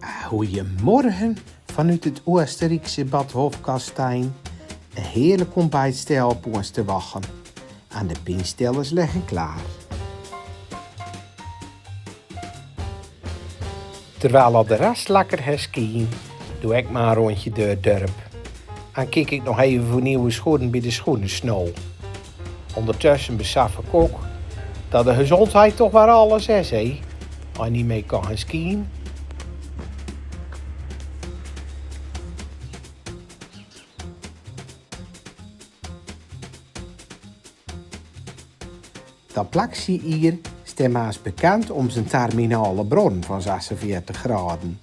Goedemorgen vanuit het Oostenrijkse Bad Hofkastijn. Een heerlijk ontbijtstel op ons te wachten. En de pinstellers liggen klaar. Terwijl al de rest lekker herskien, doe ik maar een rondje door het dorp. En kijk ik nog even voor nieuwe schoenen bij de schoenensnol. Ondertussen besef ik ook dat de gezondheid toch waar alles is, hè? Als je niet mee kan gaan skiën. Dat plakje hier is bekend om zijn terminale bron van 46 graden.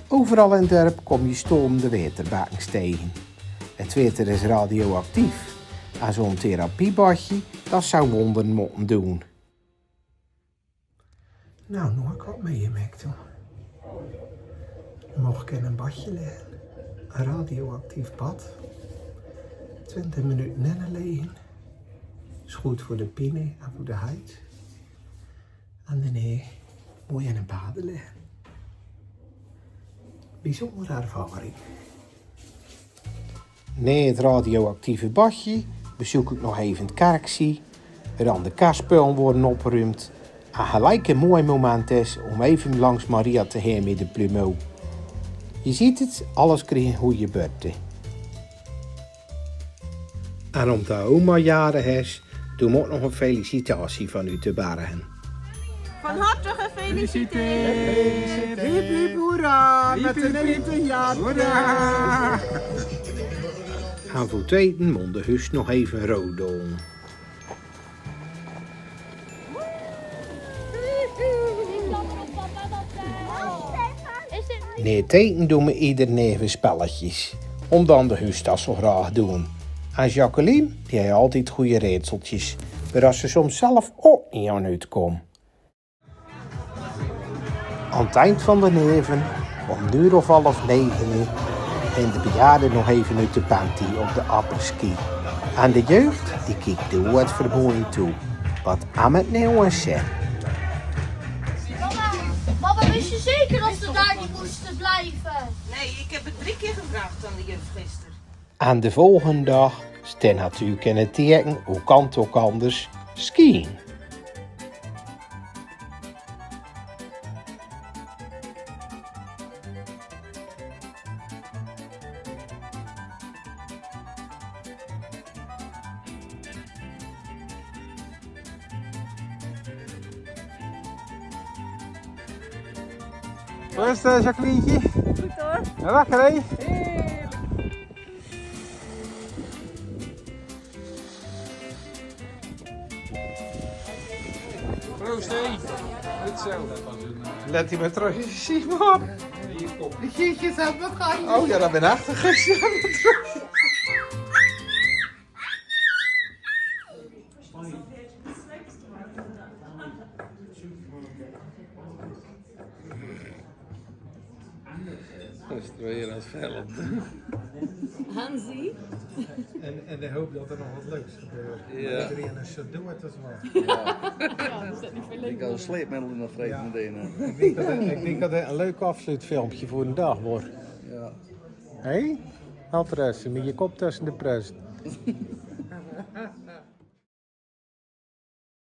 Overal in het dorp kom je stormende waterbekkens tegen. Het water is radioactief. En zo'n therapiebadje, dat zou wonderen moeten doen. Nou, nog ik wat meegemaakt hoor. Mocht ik in een badje liggen. Een radioactief bad. 20 minuten in liggen. Is goed voor de pinnen en voor de huid. En daarna moet je in een bad liggen. Bijzondere ervaring. Na het radioactieve badje bezoek ik nog even het kerkje. Dan de kastspullen worden opgeruimd. En gelijk een mooi moment is om even langs Maria te gaan met de plumeau. Je ziet het, alles krijgt een goede beurte. En omdat oma jarig is, doen we ook nog een felicitatie van u te bergen. Van harte gefeliciteerd! Hiep hiep hoera, met de 90 jaar. Hoera! En voor het eten moet de hus nog even rood doen. Na het eten doen we ieder even spelletjes, om dan de hus dat zo graag doen. En Jacqueline, die heeft altijd goede raadseltjes, maar als ze soms zelf ook niet aan uitkomt. Aan het eind van de neven, om 9:30, en de bejaarden nog even uit de panty op de apperski. En de jeugd, die kijkt de wat vermoeiend toe. Wat aan het nou eens zegt. Mama, wist je zeker dat ze daar niet moesten blijven? Nee, ik heb het 3 keer gevraagd aan de juf gisteren. En de volgende dag staat natuurlijk in het teken, hoe kan het ook anders, skiën. Hoe is het, Jacqueline? Goed hoor. Ja, lekker hè? Proost hé. Goed zo. Let hij maar terug, Simon. De gietjes hebben wat ga je? Oh ja, dat ben ik achtergezet. Dat is weer aan het velden. Hansie. En de hoop dat er nog wat leuks gebeurt. Ja. Iedereen is zo doet het wel. Ik had een sleepmiddel in de vreemde Ja. meteen. Ik denk dat het een leuk afsluitfilmpje voor een dag wordt. Ja. Hé? Hey? Altijd met je kop tussen de prest.